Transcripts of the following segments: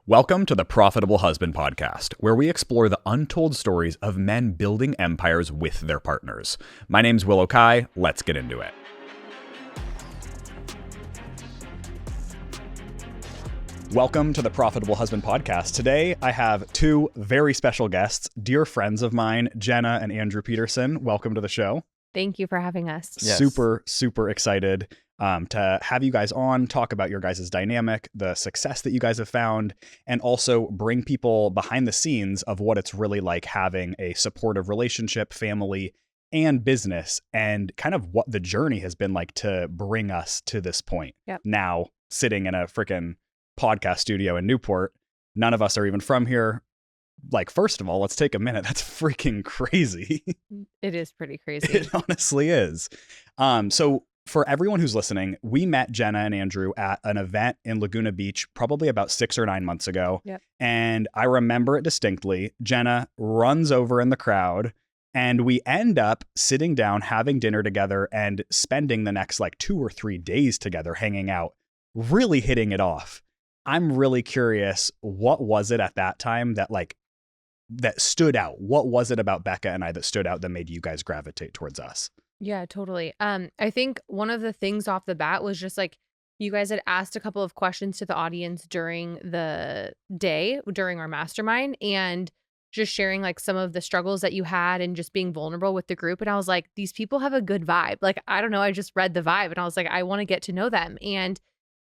Welcome to the Profitable Husband Podcast, where we explore the untold stories of men building empires with their partners. My name's Willow Kai. Let's get into it. Welcome to the Profitable Husband Podcast. Today, I have two very special guests, dear friends of mine, Jenna and Andrew Peterson. Welcome to the show. Thank you for having us. Yes. Super excited to have you guys on, talk about your guys' dynamic, the success that you guys have found, and also bring people behind the scenes of what it's really like having a supportive relationship, family, and business, and kind of what the journey has been like to bring us to this point. Yep. Now, sitting in a freaking podcast studio in Newport, none of us are even from here. Like, first of all, let's take a minute. That's freaking crazy. It is pretty crazy. It honestly is. So for everyone who's listening, we met Jenna and Andrew at an event in Laguna Beach probably about 6 or 9 months ago. Yep. And I remember it distinctly. Jenna runs over in the crowd and we end up sitting down, having dinner together and spending the next like 2 or 3 days together, hanging out, really hitting it off. I'm really curious, what was it at that time that stood out? What was it about Becca and I that stood out that made you guys gravitate towards us? Yeah, totally. I think one of the things off the bat was just like you guys had asked a couple of questions to the audience during the day, during our mastermind, and just sharing like some of the struggles that you had and just being vulnerable with the group. And I was like, these people have a good vibe. Like, I don't know, I just read the vibe and I was like, I want to get to know them. And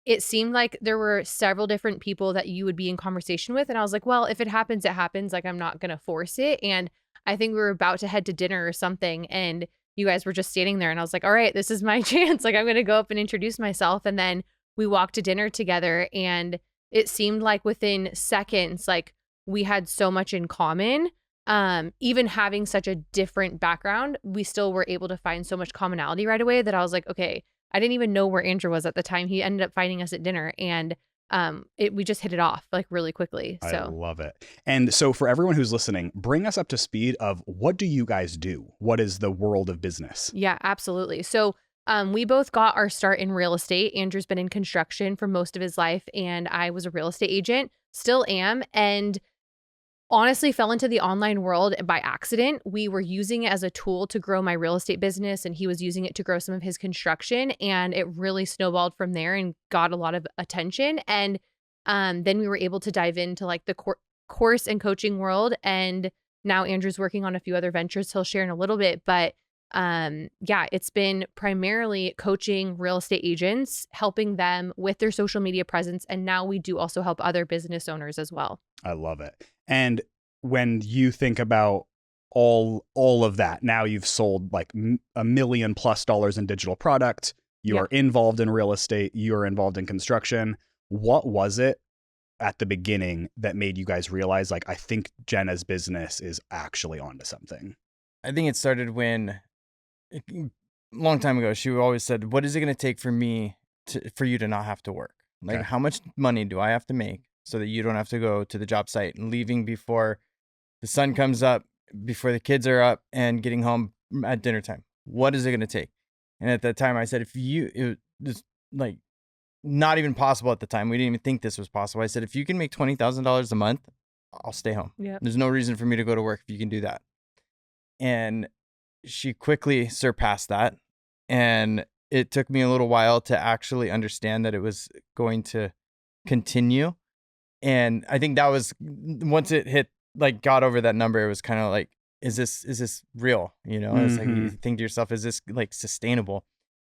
it seemed like there were several different people that you would be in conversation with. And I was like, well, if it happens, it happens. Like, I'm not going to force it. And I think we were about to head to dinner or something. And you guys were just standing there. And I was like, all right, this is my chance. Like, I'm going to go up and introduce myself. And then we walked to dinner together. And it seemed like within seconds, like we had so much in common. Even having such a different background, we still were able to find so much commonality right away that I was like, okay, I didn't even know where Andrew was at the time. He ended up finding us at dinner and we just hit it off like really quickly. So I love it. And so for everyone who's listening, bring us up to speed of what do you guys do? What is the world of business? Yeah, absolutely. So we both got our start in real estate. Andrew's been in construction for most of his life and I was a real estate agent, still am. And honestly fell into the online world by accident. We were using it as a tool to grow my real estate business and he was using it to grow some of his construction. And it really snowballed from there and got a lot of attention. And then we were able to dive into like the course and coaching world. And now Andrew's working on a few other ventures he'll share in a little bit. But yeah, it's been primarily coaching real estate agents, helping them with their social media presence. And now we do also help other business owners as well. I love it. And when you think about all of that, now you've sold like $1 million+ in digital product. You are involved in real estate. You are involved in construction. What was it at the beginning that made you guys realize, like, I think Jenna's business is actually onto something? I think it started when, a long time ago, she always said, what is it going to take for you to not have to work? Like, Okay. How much money do I have to make so that you don't have to go to the job site and leaving before the sun comes up, before the kids are up and getting home at dinner time? What is it going to take? And at that time I said, it was like not even possible at the time. We didn't even think this was possible. I said, if you can make $20,000 a month, I'll stay home. Yeah. There's no reason for me to go to work if you can do that. And she quickly surpassed that. And it took me a little while to actually understand that it was going to continue. And I think that was, once it hit, like got over that number, it was kind of like, is this real? You know, It's like you think to yourself, is this like sustainable?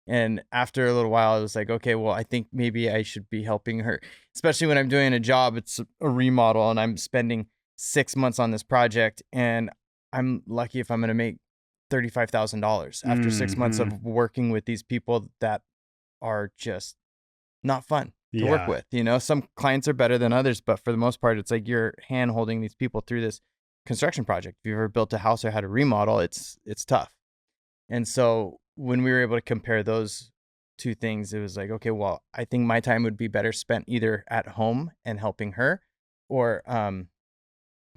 And after a little while, I was like, okay, well, I think maybe I should be helping her, especially when I'm doing a job. It's a remodel and I'm spending 6 months on this project and I'm lucky if I'm going to make $35,000 after 6 months of working with these people that are just not fun to work with. You know, some clients are better than others, but for the most part, it's like you're hand holding these people through this construction project. If you've ever built a house or had a remodel, it's tough. And so when we were able to compare those two things, it was like, okay, well, I think my time would be better spent either at home and helping her or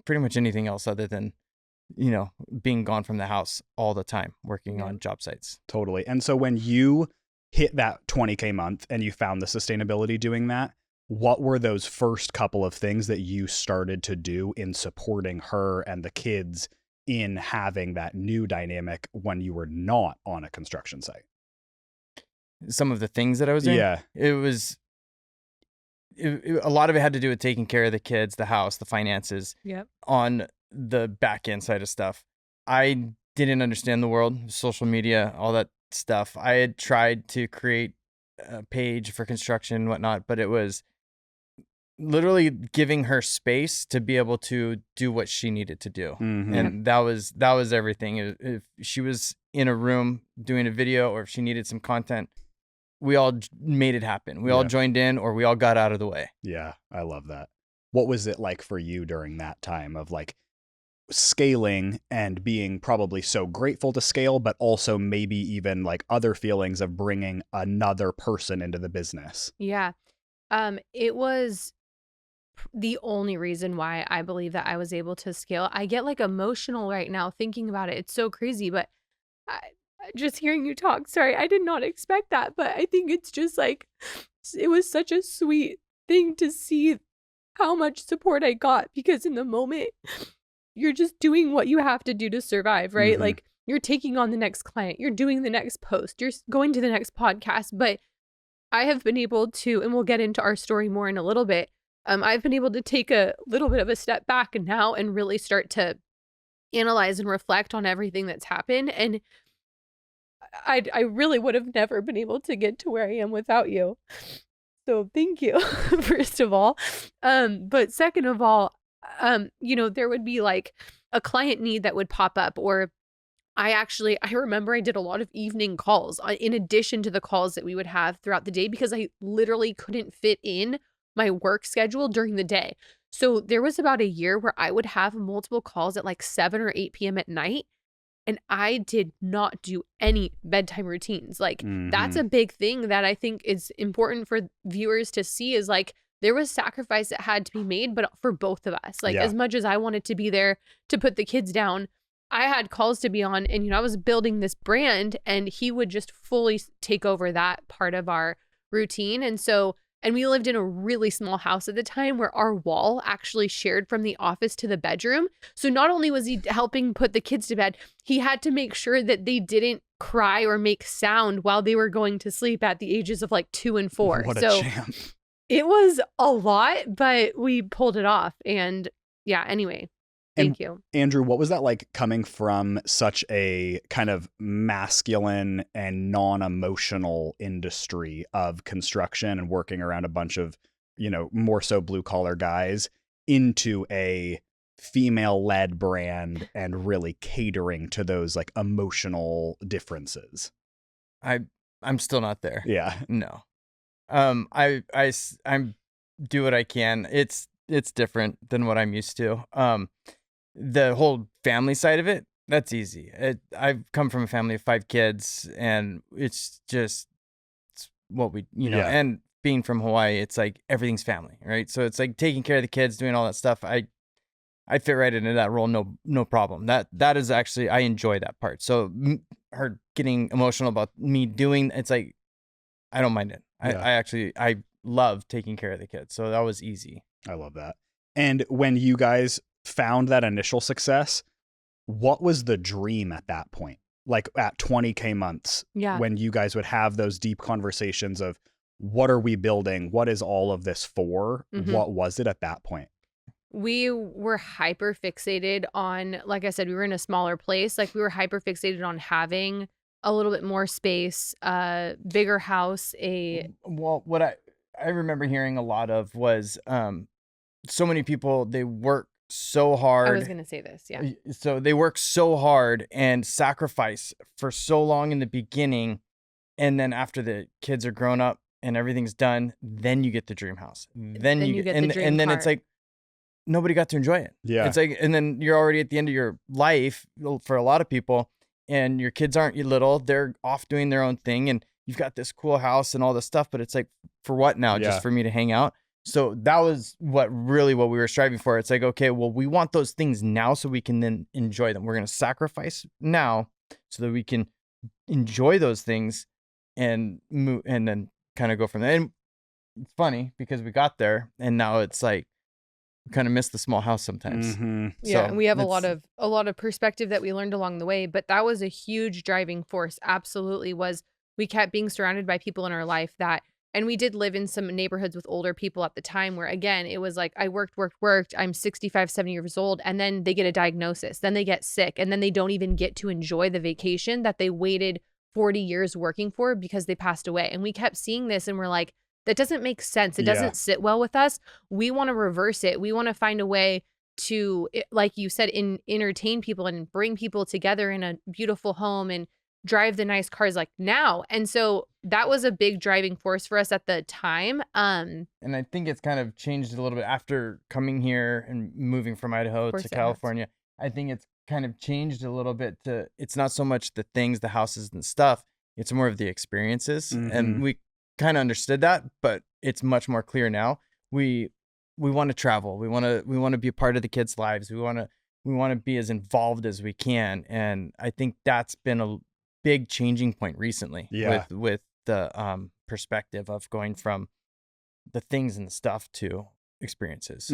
pretty much anything else other than, you know, being gone from the house all the time, working on job sites. Totally. And so when you hit that 20K month and you found the sustainability doing that, what were those first couple of things that you started to do in supporting her and the kids in having that new dynamic when you were not on a construction site? Some of the things that I was doing, Yeah. it was a lot of it had to do with taking care of the kids, the house, the finances. Yep. On the back end side of stuff, I didn't understand the world, social media, all that stuff. I had tried to create a page for construction and whatnot, but it was literally giving her space to be able to do what she needed to do. Mhm. And that was everything. If she was in a room doing a video, or if she needed some content, we all made it happen. We all Yeah. joined in, or we all got out of the way. Yeah, I love that. What was it like for you during that time of like scaling and being probably so grateful to scale, but also maybe even like other feelings of bringing another person into the business? Yeah. It was the only reason why I believe that I was able to scale. I get like emotional right now thinking about it. It's so crazy, but just hearing you talk, sorry, I did not expect that, but I think it's just like, it was such a sweet thing to see how much support I got, because in the moment, you're just doing what you have to do to survive, right? Mhm. Like, you're taking on the next client, you're doing the next post, you're going to the next podcast. But I have been able to, and we'll get into our story more in a little bit. I've been able to take a little bit of a step back now and really start to analyze and reflect on everything that's happened. And I really would have never been able to get to where I am without you. So thank you, first of all. But second of all, there would be like a client need that would pop up, or I remember I did a lot of evening calls in addition to the calls that we would have throughout the day, because I literally couldn't fit in my work schedule during the day. So there was about a year where I would have multiple calls at like 7 or 8 p.m. at night. And I did not do any bedtime routines. Like, that's Mhm. a big thing that I think is important for viewers to see, is like, there was sacrifice that had to be made, but for both of us. Like, Yeah. as much as I wanted to be there to put the kids down, I had calls to be on, and I was building this brand, and he would just fully take over that part of our routine. And we lived in a really small house at the time, where our wall actually shared from the office to the bedroom. So not only was he helping put the kids to bed, he had to make sure that they didn't cry or make sound while they were going to sleep at the ages of like 2 and 4. What a So champ. it was a lot, but we pulled it off. And yeah, anyway, thank you. Andrew, what was that like coming from such a kind of masculine and non-emotional industry of construction and working around a bunch of, more so blue collar guys, into a female-led brand and really catering to those like emotional differences? I'm still not there. Yeah. No. I'm do what I can. It's different than what I'm used to. The whole family side of it, that's easy. I've come from a family of 5 kids, and it's what we, Yeah. and being from Hawaii, it's like everything's family, right? So it's like taking care of the kids, doing all that stuff. I fit right into that role, no problem. That is actually, I enjoy that part. So her getting emotional about me doing, it's like, I don't mind it. Yeah. I love taking care of the kids. So that was easy. I love that. And when you guys found that initial success, what was the dream at that point? Like at 20K months, Yeah. when you guys would have those deep conversations of, what are we building? What is all of this for? Mhm. What was it at that point? We were hyper fixated on, like I said, we were in a smaller place. Like, we were hyper fixated on having a little bit more space, bigger house, Well, what I remember hearing a lot of was so many people, they work so hard. I was going to say this. Yeah. So they work so hard and sacrifice for so long in the beginning, and then after the kids are grown up and everything's done, then you get the dream house. Then you get the dream and then car. it's like nobody got to enjoy it. Yeah. It's like, and then you're already at the end of your life for a lot of people, and your kids aren't little, they're off doing their own thing, and you've got this cool house and all this stuff, but it's like, for what now? Yeah. Just for me to hang out? So that was what we were striving for. It's like, okay, well, we want those things now so we can then enjoy them. We're going to sacrifice now so that we can enjoy those things and move, and then kind of go from there. And it's funny because we got there and now it's like we kind of miss the small house sometimes. Yeah, So and we have a lot of perspective that we learned along the way, but that was a huge driving force. Absolutely was. We kept being surrounded by people in our life that, and we did live in some neighborhoods with older people at the time where, again, it was like I worked. I'm 65, 70 years old, and then they get a diagnosis, then they get sick, and then they don't even get to enjoy the vacation that they waited 40 years working for because they passed away. And we kept seeing this and we're like, that doesn't make sense. It doesn't sit well with us. We want to reverse it. We want to find a way to, like you said, entertain people and bring people together in a beautiful home and drive the nice cars like now. And so that was a big driving force for us at the time. And I think it's kind of changed a little bit after coming here and moving from Idaho to California. I think it's kind of changed a little bit to, it's not so much the things, the houses and stuff. It's more of the experiences. And we kind of understood that, but it's much more clear now. We want to travel. We want to be a part of the kids' lives. We want to be as involved as we can. And I think that's been a big changing point recently with the perspective of going from the things and the stuff to experiences.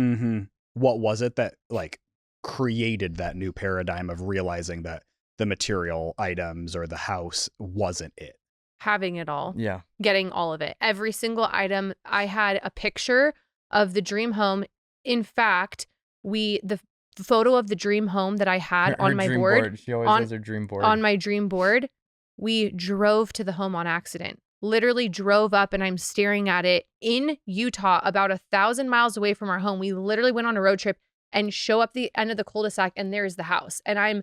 What was it that like created that new paradigm of realizing that the material items or the house wasn't it? Having it all. Yeah. Getting all of it. Every single item. I had a picture of the dream home. In fact, the photo of the dream home that I had on my board. She always has her dream board. On my dream board, we drove to the home on accident. Literally drove up and I'm staring at it in Utah, about 1,000 miles away from our home. We literally went on a road trip and show up the end of the cul-de-sac and there's the house. And I'm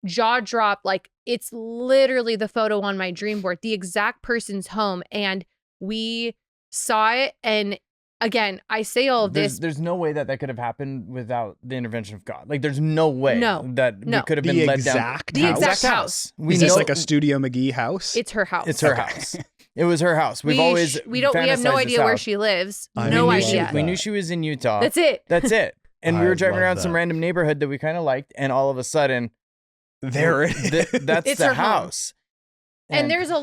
jaw dropped, like it's literally the photo on my dream board, the exact person's home. And we saw it. And again, I say all of this. There's no way that could have happened without the intervention of God. Like there's no way that we could have been led down. The exact house. Is this like a Studio McGee house? It's her house. It's her house. It was her house. We have no idea where she lives. No idea. We knew she was in Utah. That's it. And we were driving around some random neighborhood that we kind of liked, and all of a sudden, that's it's the house. And there's a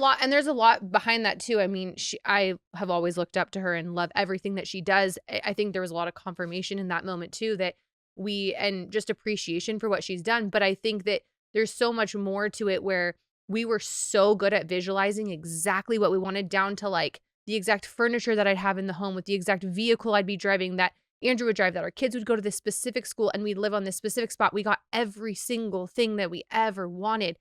lot behind that too. I mean, I have always looked up to her and love everything that she does. I think there was a lot of confirmation in that moment too, and just appreciation for what she's done. But I think that there's so much more to it where we were so good at visualizing exactly what we wanted, down to like the exact furniture that I'd have in the home with the exact vehicle I'd be driving, that Andrew would drive, that our kids would go to this specific school and we'd live on this specific spot. We got every single thing that we ever wanted.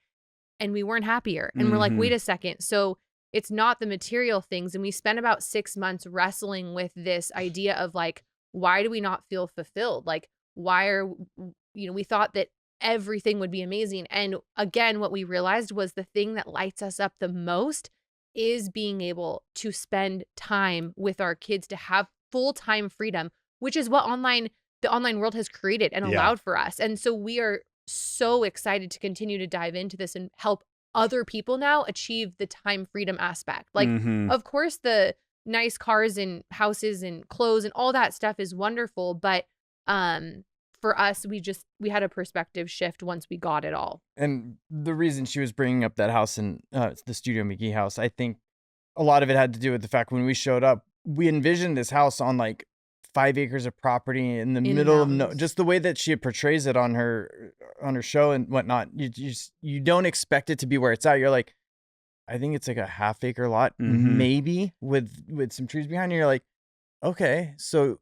And we weren't happier. And we're like, wait a second. So it's not the material things. And we spent about 6 months wrestling with this idea of like, why do we not feel fulfilled? Like, we thought that everything would be amazing. And again, what we realized was the thing that lights us up the most is being able to spend time with our kids, to have full-time freedom, which is what the online world has created and allowed for us. And so we are so excited to continue to dive into this and help other people now achieve the time freedom aspect. Like, of course, the nice cars and houses and clothes and all that stuff is wonderful. But for us, we had a perspective shift once we got it all. And the reason she was bringing up that house and the Studio McGee house, I think a lot of it had to do with the fact when we showed up, we envisioned this house on like 5 acres of property in the middle of just the way that she portrays it on her show and whatnot. You don't expect it to be where it's at. You're like, I think it's like a half-acre lot, maybe with some trees behind you. You're like, okay, so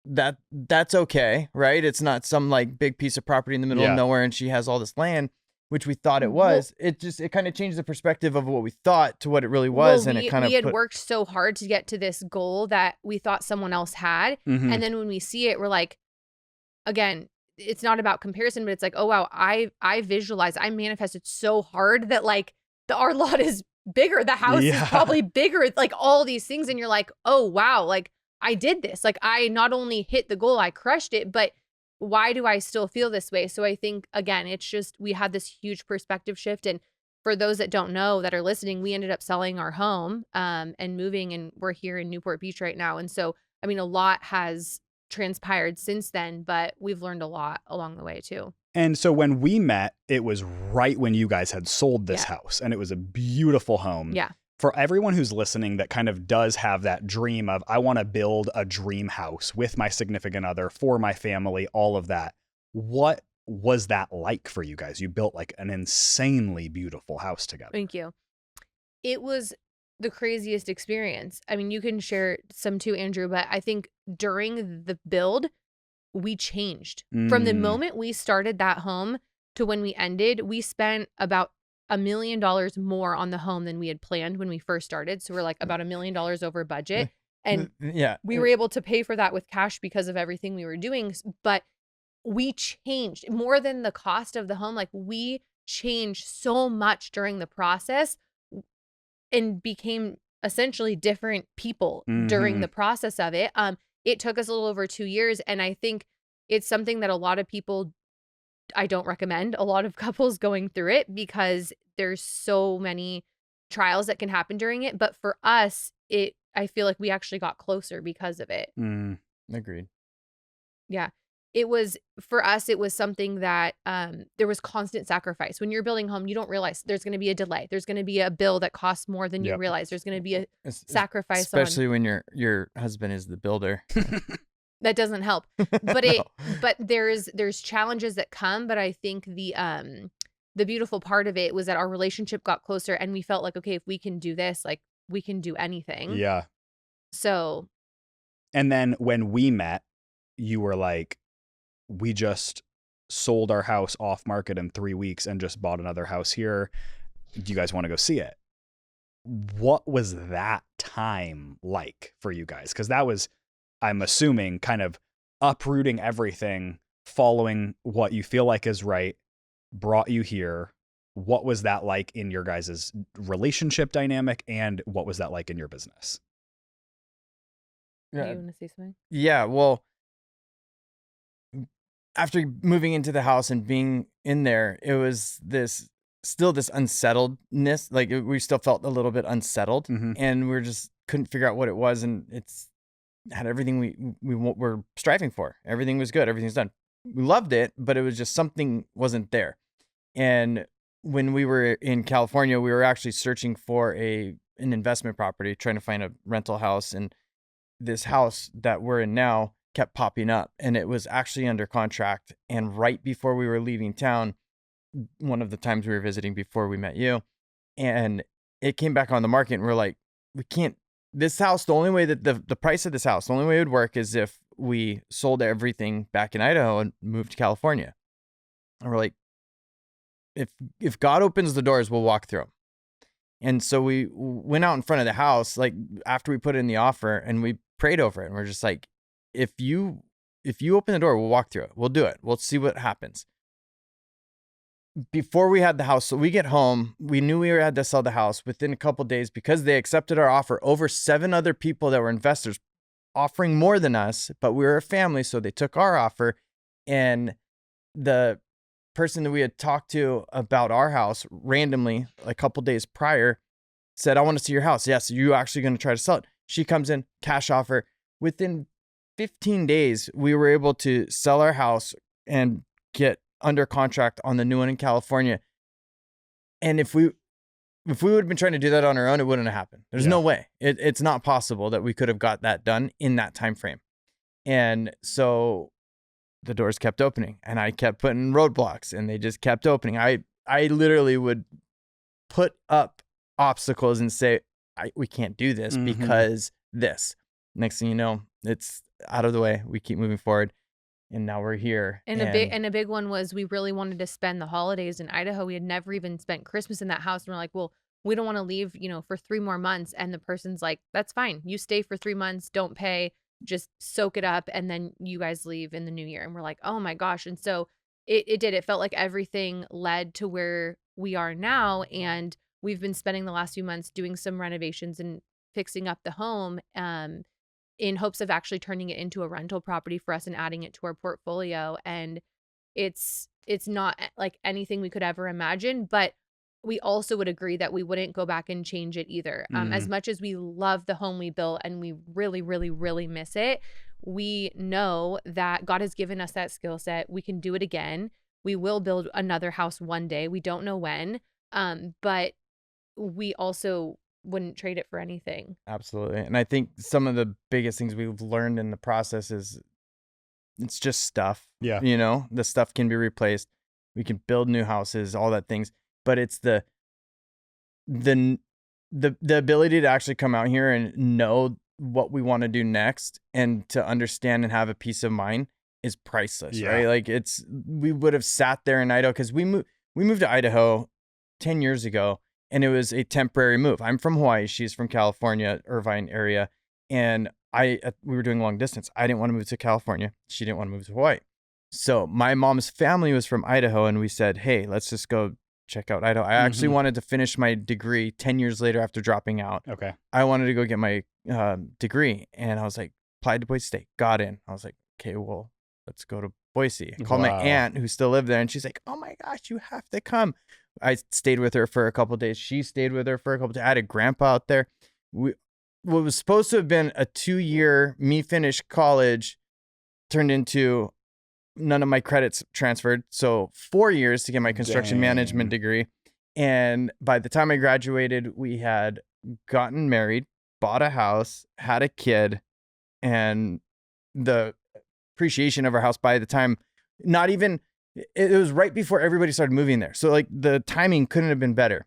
that's okay, right? It's not some like big piece of property in the middle of nowhere, and she has all this land, which we thought it was. It kind of changed the perspective of what we thought to what it really was. We had worked so hard to get to this goal that we thought someone else had. And then when we see it, we're like, again, it's not about comparison, but it's like, oh wow, I manifested so hard that like our lot is bigger. The house is probably bigger. It's like all these things. And you're like, oh wow, like I did this. Like I not only hit the goal, I crushed it, but why do I still feel this way? So I think, again, it's just, we had this huge perspective shift. And for those that don't know, that are listening, we ended up selling our home and moving, and we're here in Newport Beach right now. And so, I mean, a lot has transpired since then, but we've learned a lot along the way too. And so when we met, it was right when you guys had sold this house, and it was a beautiful home. Yeah. for everyone who's listening that kind of does have that dream of, I want to build a dream house with my significant other, for my family, all of that, what was that like for you guys? You built like an insanely beautiful house together. Thank you. It was the craziest experience. I mean, you can share some too, Andrew, but I think during the build, we changed. From the moment we started that home to when we ended, we spent about $1 million more on the home than we had planned when we first started. So we're like about $1 million over budget. And Yeah. we were able to pay for that with cash because of everything we were doing. But we changed more than the cost of the home. Like, we changed so much during the process and became essentially different people during the process of it. It took us a little over 2 years. And I think it's something that a lot of people, I don't recommend a lot of couples going through it, because there's so many trials that can happen during it. But for us, I feel like we actually got closer because of it. Agreed. Yeah. It was, for us, it was something that there was constant sacrifice. When you're building home, you don't realize there's going to be a delay. There's going to be a bill that costs more than you realize. There's going to be a sacrifice. Especially when your husband is the builder. That doesn't help. But but there's challenges that come. But I think the beautiful part of it was that our relationship got closer, and we felt like, okay, if we can do this, like, we can do anything. Yeah. So. And then when we met, you were like, we just sold our house off market in 3 weeks and just bought another house here. Do you guys want to go see it? What was that time like for you guys? Because that was, I'm assuming, kind of uprooting everything, following what you feel like is right, brought you here. What was that like in your guys' relationship dynamic, and what was that like in your business? Do you want to say something? Yeah, well, after moving into the house and being in there, it was this unsettledness. Like, we still felt a little bit unsettled, and we just couldn't figure out what it was. And it's had everything we were striving for. Everything was good. Everything's done. We loved it, but it was just something wasn't there. And when we were in California, we were actually searching for an investment property, trying to find a rental house. And this house that we're in now kept popping up, and it was actually under contract. And right before we were leaving town, one of the times we were visiting before we met you, and it came back on the market, and we're like, we can't, this house, the only way that the price of this house, the only way it would work is if we sold everything back in Idaho and moved to California. And we're like, if God opens the doors, we'll walk through them. And so we went out in front of the house, like, after we put in the offer, and we prayed over it. And we're just like, if you open the door, we'll walk through it. We'll do it. We'll see what happens. Before we had the house, so we get home, we knew we had to sell the house within a couple of days, because they accepted our offer. Over 7 other people that were investors offering more than us, but we were a family, so they took our offer. And the person that we had talked to about our house randomly a couple days prior said, I want to see your house. Yes, you actually going to try to sell it? She comes in, cash offer. Within 15 days, we were able to sell our house and get under contract on the new one in California. And if we would have been trying to do that on our own, it wouldn't have happened. There's no way. It's not possible that we could have got that done in that time frame. And so the doors kept opening, and I kept putting roadblocks, and they just kept opening. I literally would put up obstacles and say, we can't do this because this. Next thing you know, it's out of the way. We keep moving forward, and now we're here. And a big one was, we really wanted to spend the holidays in Idaho. We had never even spent Christmas in that house. And we're like, well, we don't want to leave, for 3 more months. And the person's like, that's fine. You stay for 3 months, don't pay, just soak it up. And then you guys leave in the new year. And we're like, oh my gosh. And so it did. It felt like everything led to where we are now. And we've been spending the last few months doing some renovations and fixing up the home, in hopes of actually turning it into a rental property for us and adding it to our portfolio. And it's not like anything we could ever imagine, but we also would agree that we wouldn't go back and change it either. As much as we love the home we built and we really, really, really miss it, we know that God has given us that skill set. We can do it again. We will build another house one day. We don't know when, but we also wouldn't trade it for anything. Absolutely. And I think some of the biggest things we've learned in the process is it's just stuff. Yeah. The stuff can be replaced. We can build new houses, all that things, but it's the ability to actually come out here and know what we want to do next and to understand and have a peace of mind is priceless, right? Like we would have sat there in Idaho because we moved to Idaho 10 years ago and it was a temporary move. I'm from Hawaii. She's from California, Irvine area. And we were doing long distance. I didn't want to move to California. She didn't want to move to Hawaii. So my mom's family was from Idaho and we said, hey, let's just go check out Idaho. I actually wanted to finish my degree 10 years later after dropping out. Okay. I wanted to go get my degree and I was like, applied to Boise State, got in. I was like, okay, well, let's go to Boise. I called my aunt who still lived there and she's like, oh my gosh, you have to come. I stayed with her for a couple of days. She stayed with her for a couple of days. I had a grandpa out there. What was supposed to have been a 2-year me finish college turned into none of my credits transferred. So 4 years to get my construction management degree. And by the time I graduated, we had gotten married, bought a house, had a kid, and the appreciation of our house by the time, not even, it was right before everybody started moving there. So like the timing couldn't have been better.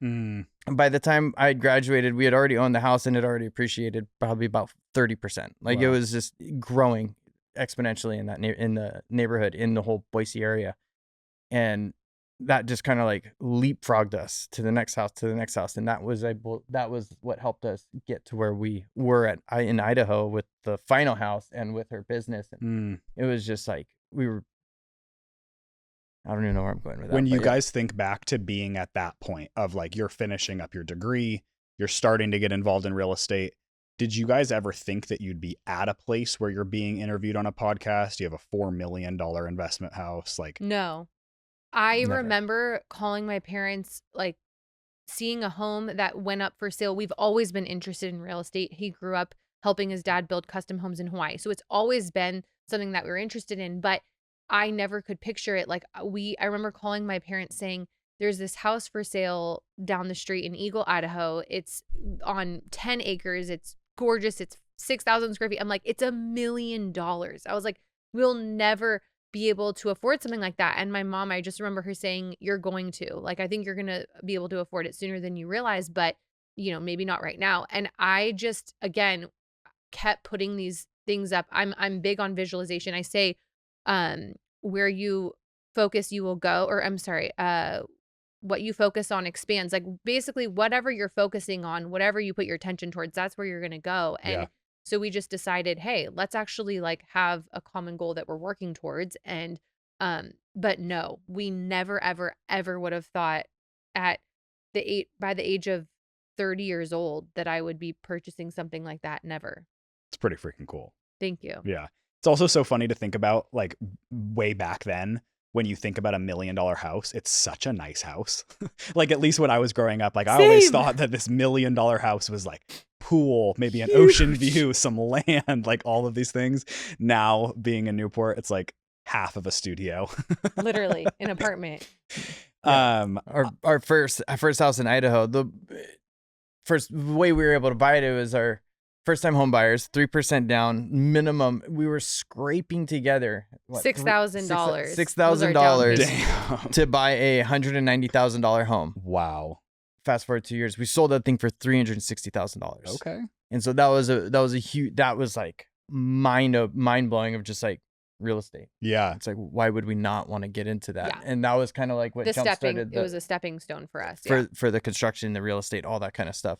By the time I had graduated, we had already owned the house and it already appreciated probably about 30%. Like it was just growing exponentially in that in the neighborhood, in the whole Boise area. And that just kind of like leapfrogged us to the next house, and that was what helped us get to where we were in Idaho with the final house and with her business. And it was just like I don't even know where I'm going with that. When you guys think back to being at that point of like you're finishing up your degree, you're starting to get involved in real estate, did you guys ever think that you'd be at a place where you're being interviewed on a podcast? You have a $4 million investment house. Like, no. I Never. remember calling my parents, like seeing a home that went up for sale. We've always been interested in real estate. He grew up helping his dad build custom homes in Hawaii. So it's always been something that we were interested in, but I never could picture it. Like I remember calling my parents saying, there's this house for sale down the street in Eagle, Idaho. It's on 10 acres. It's gorgeous. It's 6,000 square feet. I'm like, it's $1 million. I was like, we'll never be able to afford something like that. And my mom, I just remember her saying, you're going to, like, I think you're going to be able to afford it sooner than you realize, but maybe not right now. And I just, again, kept putting these things up. I'm big on visualization. I say, where you focus, you will go, or I'm sorry, what you focus on expands. Like basically whatever you're focusing on, whatever you put your attention towards, that's where you're going to go. And so we just decided, hey, let's actually like have a common goal that we're working towards. And, but no, we never, ever, ever would have thought by the age of 30 years old that I would be purchasing something like that. Never. it's pretty freaking cool. Thank you. Yeah. It's also so funny to think about, like, way back then, when you think about $1 million house, it's such a nice house. Like, at least when I was growing up, like, I always thought that this $1 million house was like pool, maybe an ocean view, some land, like all of these things. Now, being in Newport, it's like half of a studio. Literally an apartment. Our first house in Idaho, the first way we were able to buy it was our first time home buyers, 3% down minimum. We were scraping together $6,000. $6,000 to buy a $190,000 home. Wow. Fast forward 2 years, we sold that thing for $360,000. Okay. And so that was a huge, that was like mind blowing of just like real estate. Yeah. It's like, why would we not want to get into that? Yeah. And that was kind of like what jump started. It was a stepping stone for us. For the construction, the real estate, all that kind of stuff.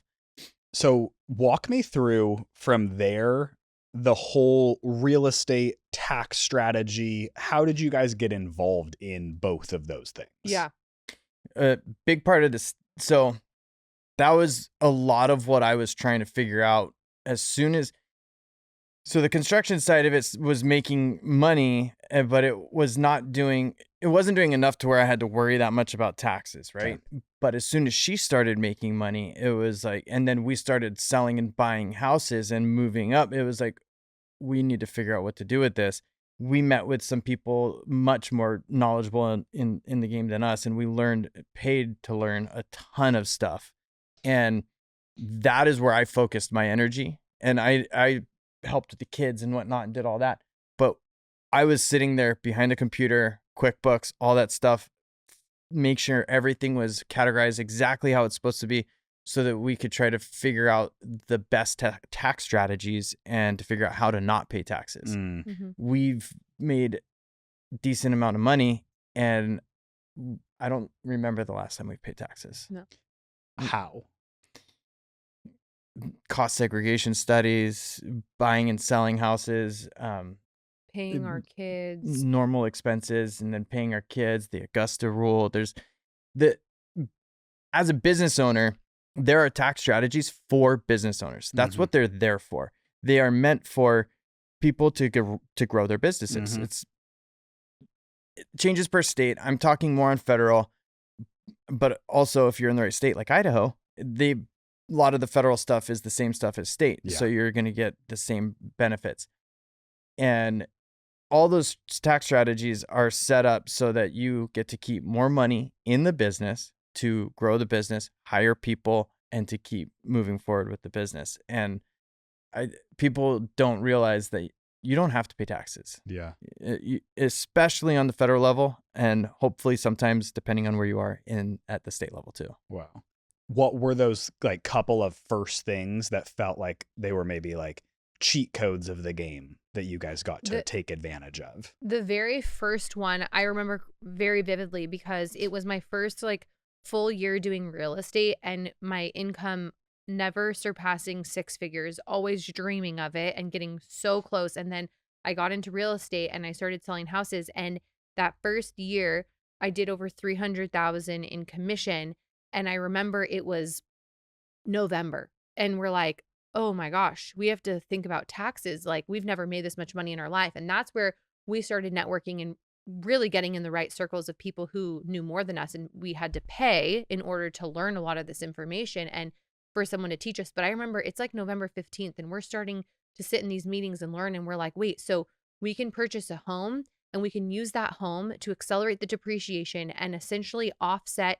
So walk me through from there, the whole real estate tax strategy. How did you guys get involved in both of those things? Yeah. A big part of this. So that was a lot of what I was trying to figure out so the construction side of it was making money, but it wasn't doing enough to where I had to worry that much about taxes, right? Okay. But as soon as she started making money, it was like, and then we started selling and buying houses and moving up. It was like, we need to figure out what to do with this. We met with some people much more knowledgeable in the game than us, and we paid to learn a ton of stuff. And that is where I focused my energy, and I helped with the kids and whatnot and did all that. But I was sitting there behind the computer, QuickBooks, all that stuff, make sure everything was categorized exactly how it's supposed to be, so that we could try to figure out the best tax strategies and to figure out how to not pay taxes. We've made a decent amount of money, and I don't remember the last time we paid taxes. No. How? Cost segregation studies, buying and selling houses, Paying our kids. normal expenses, and then paying our kids, the Augusta rule. As a business owner, there are tax strategies for business owners. That's what they're there for. They are meant for people to grow their businesses. It changes per state. I'm talking more on federal, but also if you're in the right state like Idaho, a lot of the federal stuff is the same stuff as state. Yeah. So you're going to get the same benefits. And all those tax strategies are set up so that you get to keep more money in the business, to grow the business, hire people, and to keep moving forward with the business. And people don't realize that you don't have to pay taxes. Yeah. Especially on the federal level, and hopefully sometimes depending on where you are at the state level too. Wow. What were those like couple of first things that felt like they were maybe like cheat codes of the game that you guys got to take advantage of? The very first one I remember very vividly, because it was my first like full year doing real estate, and my income never surpassing 6 figures, always dreaming of it and getting so close. And then I got into real estate and I started selling houses, and that first year I did over 300,000 in commission. And I remember it was November, and we're like, oh my gosh, we have to think about taxes. Like, we've never made this much money in our life. And that's where we started networking and really getting in the right circles of people who knew more than us. And we had to pay in order to learn a lot of this information and for someone to teach us. But I remember it's like November 15th, and we're starting to sit in these meetings and learn. And we're like, wait, so we can purchase a home and we can use that home to accelerate the depreciation and essentially offset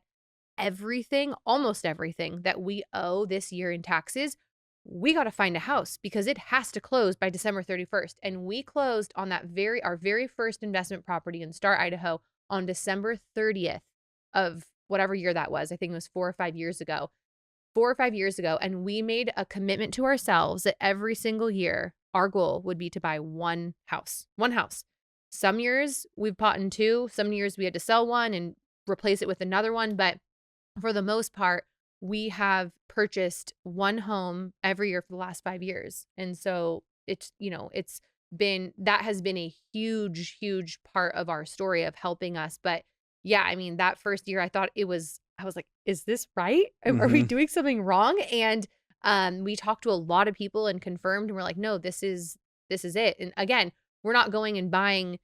everything, almost everything that we owe this year in taxes. We got to find a house because it has to close by December 31st. And we closed on our very first investment property in Star, Idaho on December 30th of whatever year that was. I think it was 4 or 5 years ago. And we made a commitment to ourselves that every single year, our goal would be to buy one house. Some years we've bought in 2. Some years we had to sell one and replace it with another one. But for the most part, we have purchased one home every year for the last 5 years. And so that has been a huge, huge part of our story of helping us. But yeah, I mean, that first year I was like, is this right? Are we doing something wrong? And we talked to a lot of people and confirmed, and we're like, no, this is it. And again, we're not going and buying,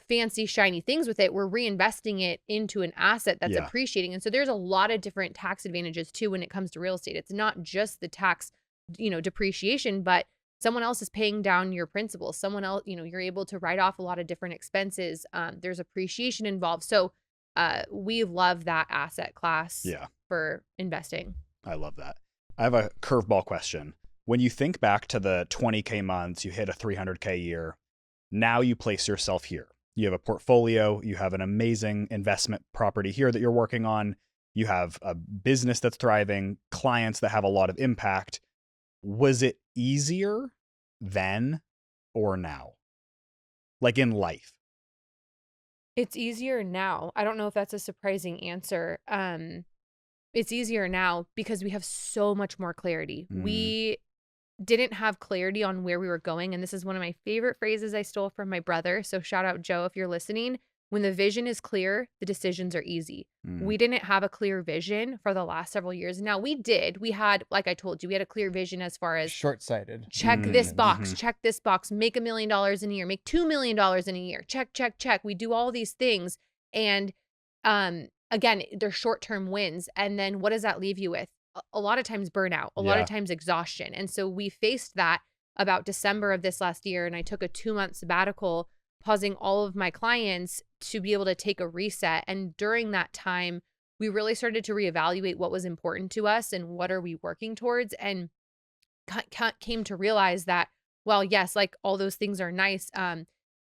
fancy, shiny things with it. We're reinvesting it into an asset that's appreciating. And so there's a lot of different tax advantages too when it comes to real estate. It's not just the tax, depreciation, but someone else is paying down your principal. Someone else, you're able to write off a lot of different expenses. There's appreciation involved. So we love that asset class for investing. I love that. I have a curveball question. When you think back to the 20K months, you hit a 300K year. Now you place yourself here. You have a portfolio. You have an amazing investment property here that you're working on. You have a business that's thriving, clients that have a lot of impact. Was it easier then or now? Like in life? It's easier now. I don't know if that's a surprising answer. It's easier now because we have so much more clarity. We didn't have clarity on where we were going. And this is one of my favorite phrases I stole from my brother. So shout out, Joe, if you're listening. When the vision is clear, the decisions are easy. We didn't have a clear vision for the last several years. Now we did. We had, like I told you, we had a clear vision as far as short-sighted. Check this box, check this box, make $1 million in a year, make $2 million in a year. Check. We do all these things. And again, they're short-term wins. And then what does that leave you with? A lot of times burnout, a lot of times exhaustion. And so we faced that about December of this last year. And I took a 2-month sabbatical, pausing all of my clients to be able to take a reset. And during that time, we really started to reevaluate what was important to us and what are we working towards, and came to realize that, well, yes, like all those things are nice.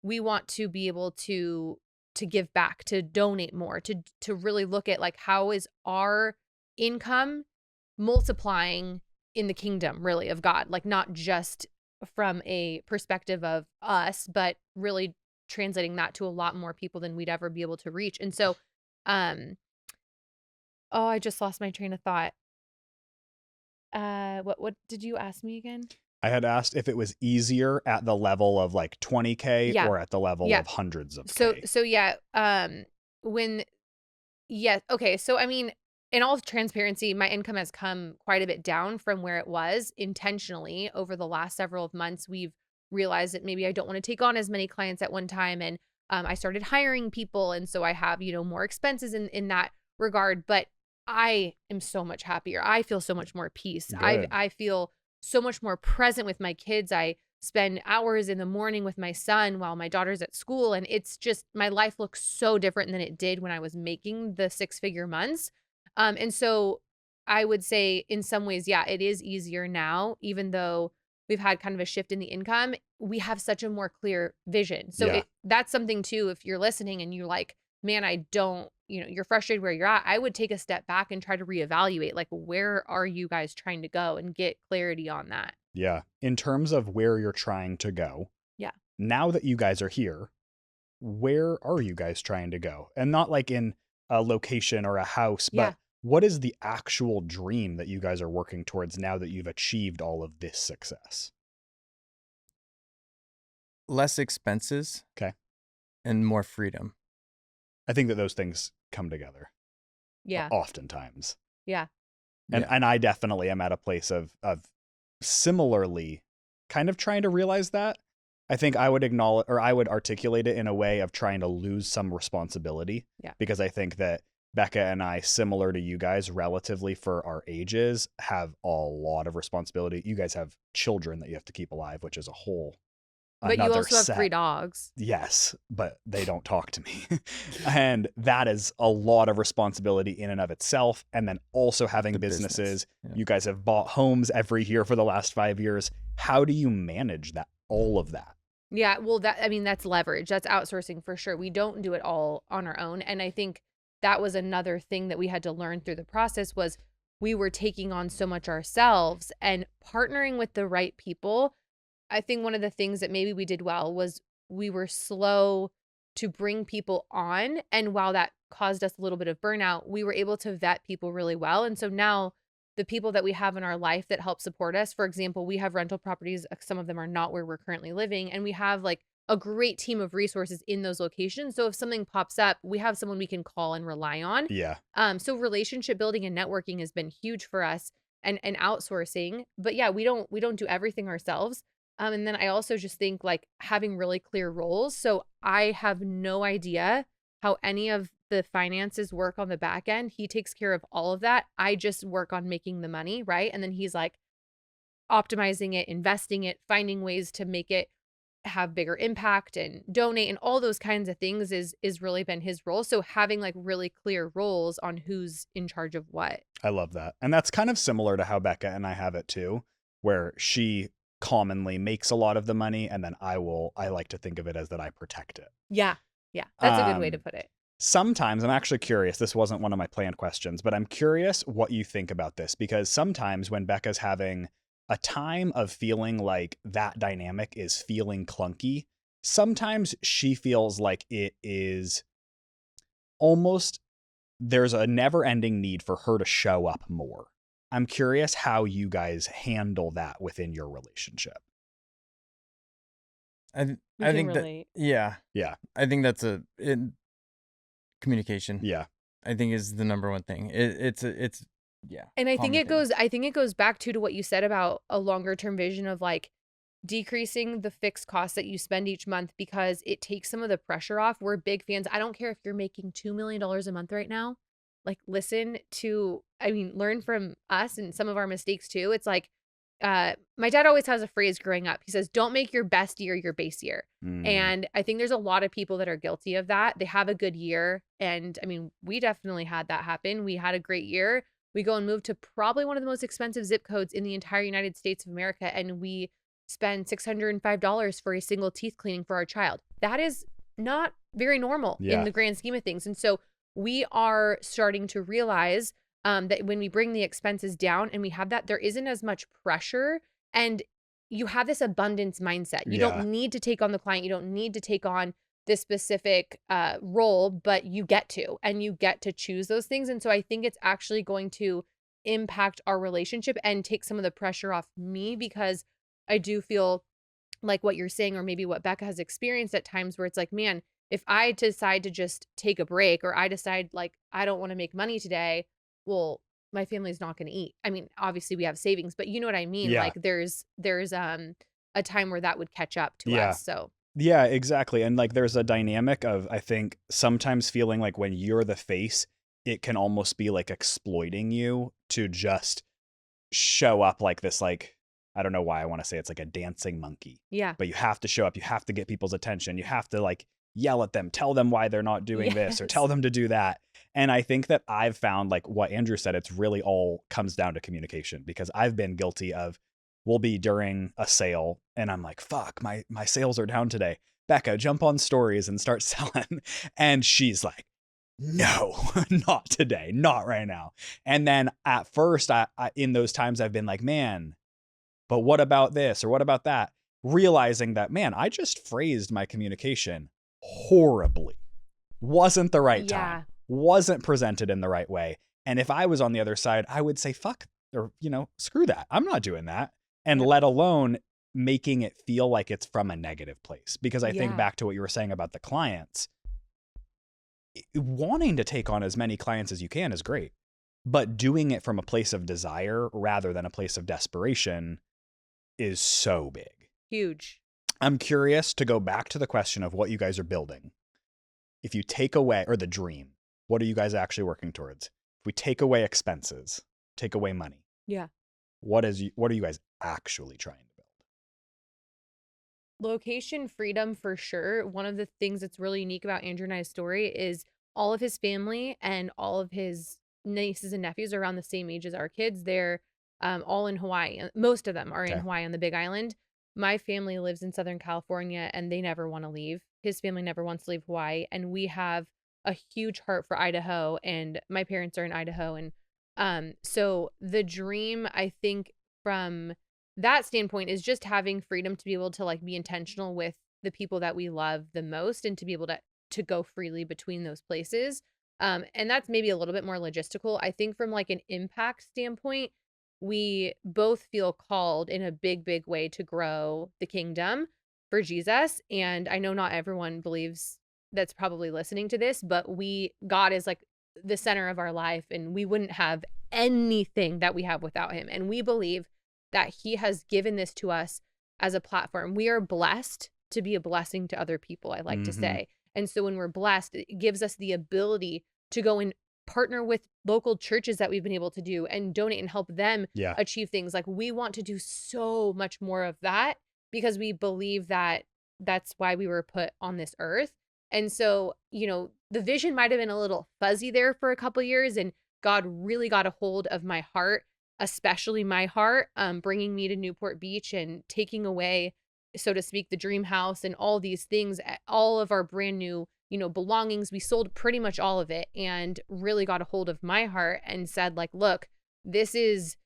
We want to be able to give back, to donate more, to really look at like how is our income multiplying in the kingdom really of God, like not just from a perspective of us, but really translating that to a lot more people than we'd ever be able to reach. And so, oh, I just lost my train of thought. What did you ask me again? I had asked if it was easier at the level of like 20K Yeah. or at the level Yeah. of hundreds of So K. yeah, okay. So I mean, in all transparency, my income has come quite a bit down from where it was intentionally over the last several months. We've realized that maybe I don't want to take on as many clients at one time, and I started hiring people, and so I have more expenses in that regard. But I am so much happier. I feel so much more peace. Good. I feel so much more present with my kids. I spend hours in the morning with my son while my daughter's at school. And it's just, my life looks so different than it did when I was making the 6-figure months. And so I would say in some ways, yeah, it is easier now, even though we've had kind of a shift in the income. We have such a more clear vision. So Yeah. that's something too, if you're listening and you're like, man, I don't, you're frustrated where you're at, I would take a step back and try to reevaluate, like, where are you guys trying to go, and get clarity on that. Yeah. In terms of where you're trying to go. Yeah. Now that you guys are here, where are you guys trying to go? And not like in a location or a house, but Yeah. what is the actual dream that you guys are working towards now that you've achieved all of this success? Less expenses. Okay. And more freedom. I think that those things come together. Yeah. Oftentimes. Yeah. And I definitely am at a place of similarly kind of trying to realize that. I think I would acknowledge, or I would articulate it in a way of trying to lose some responsibility. Yeah. Because I think that Becca and I, similar to you guys, relatively for our ages, have a lot of responsibility. You guys have children that you have to keep alive, which is a whole But you another also have 3 set. dogs. Yes, but they don't talk to me. And that is a lot of responsibility in and of itself. And then also having The businesses. business. Yeah. You guys have bought homes every year for the last 5 years. How do you manage that? All of that? Yeah, well, that's leverage. That's outsourcing for sure. We don't do it all on our own. And I think that was another thing that we had to learn through the process, was we were taking on so much ourselves, and partnering with the right people. I think one of the things that maybe we did well was we were slow to bring people on. And while that caused us a little bit of burnout, we were able to vet people really well. And so now the people that we have in our life that help support us, for example, we have rental properties. Some of them are not where we're currently living. And we have like a great team of resources in those locations. So if something pops up, we have someone we can call and rely on. Yeah. So relationship building and networking has been huge for us, and outsourcing. But yeah, we don't do everything ourselves. And then I also just think like having really clear roles. So I have no idea how any of the finances work on the back end. He takes care of all of that. I just work on making the money, right? And then he's like optimizing it, investing it, finding ways to make it have bigger impact and donate and all those kinds of things is really been his role. So having like really clear roles on who's in charge of what. I love that. And that's kind of similar to how Becca and I have it too, where she commonly makes a lot of the money, and then I like to think of it as that I protect it. Yeah. Yeah. That's a good way to put it. Sometimes I'm actually curious. This wasn't one of my planned questions, but I'm curious what you think about this, because sometimes when Becca's having a time of feeling like that dynamic is feeling clunky, sometimes she feels like it is almost, there's a never ending need for her to show up more. I'm curious how you guys handle that within your relationship. I think relate. that, yeah. I think that's communication. Yeah. I think is the number one thing. It's yeah. And I think common it goes back to what you said about a longer term vision of like decreasing the fixed costs that you spend each month, because it takes some of the pressure off. We're big fans. I don't care if you're making $2 million a month right now. Like learn from us and some of our mistakes too. It's like, my dad always has a phrase growing up. He says, don't make your best year your base year. And I think there's a lot of people that are guilty of that. They have a good year. And I mean, we definitely had that happen. We had a great year. We go and move to probably one of the most expensive zip codes in the entire United States of America. And we spend $605 for a single teeth cleaning for our child. That is not very normal in the grand scheme of things. And so we are starting to realize that when we bring the expenses down and we have that, there isn't as much pressure, and you have this abundance mindset. You don't need to take on the client. You don't need to take on this specific role, but you get to, and you get to choose those things. And so I think it's actually going to impact our relationship and take some of the pressure off me, because I do feel like what you're saying, or maybe what Becca has experienced at times, where it's like, man, if I decide to just take a break, or I decide like, I don't want to make money today, well, my family's not going to eat. I mean, obviously we have savings, but you know what I mean? Like there's a time where that would catch up to us. So yeah, exactly. And like there's a dynamic of, I think, sometimes feeling like when you're the face, it can almost be like exploiting you to just show up like this, like, I don't know why I want to say it's like a dancing monkey. Yeah. But you have to show up. You have to get people's attention. You have to like yell at them, tell them why they're not doing this, or tell them to do that. And I think that I've found, like what Andrew said, it's really all comes down to communication, because I've been guilty of, we'll be during a sale and I'm like, fuck, my sales are down today. Becca, jump on stories and start selling. And she's like, no, not today, not right now. And then at first, I in those times I've been like, man, but what about this or what about that? Realizing that, man, I just phrased my communication horribly. Wasn't the right time. Wasn't presented in the right way. And if I was on the other side, I would say, fuck, or, screw that. I'm not doing that. And let alone making it feel like it's from a negative place. Because I think back to what you were saying about the clients, wanting to take on as many clients as you can is great, but doing it from a place of desire rather than a place of desperation is so big. Huge. I'm curious to go back to the question of what you guys are building. If you take away, or the dream, what are you guys actually working towards? If we take away expenses, take away money. Yeah. What are you guys actually trying to build? Location freedom for sure. One of the things that's really unique about Andrew and I's story is all of his family and all of his nieces and nephews are around the same age as our kids. They're all in Hawaii. Most of them are in Hawaii on the Big Island. My family lives in Southern California and they never want to leave. His family never wants to leave Hawaii. And we have a huge heart for Idaho, and my parents are in Idaho. And so the dream, I think, from that standpoint is just having freedom to be able to like be intentional with the people that we love the most, and to be able to go freely between those places. And that's maybe a little bit more logistical. I think from like an impact standpoint, we both feel called in a big, big way to grow the kingdom for Jesus. And I know not everyone believes, that's probably listening to this, but God is like the center of our life, and we wouldn't have anything that we have without him. And we believe that he has given this to us as a platform. We are blessed to be a blessing to other people, I like to say. And so when we're blessed, it gives us the ability to go and partner with local churches that we've been able to do and donate and help them achieve things. Like we want to do so much more of that, because we believe that that's why we were put on this earth. And so, the vision might have been a little fuzzy there for a couple of years, and God really got a hold of my heart, especially my heart, bringing me to Newport Beach and taking away, so to speak, the dream house and all these things, all of our brand new, belongings. We sold pretty much all of it, and really got a hold of my heart and said like, look, this is,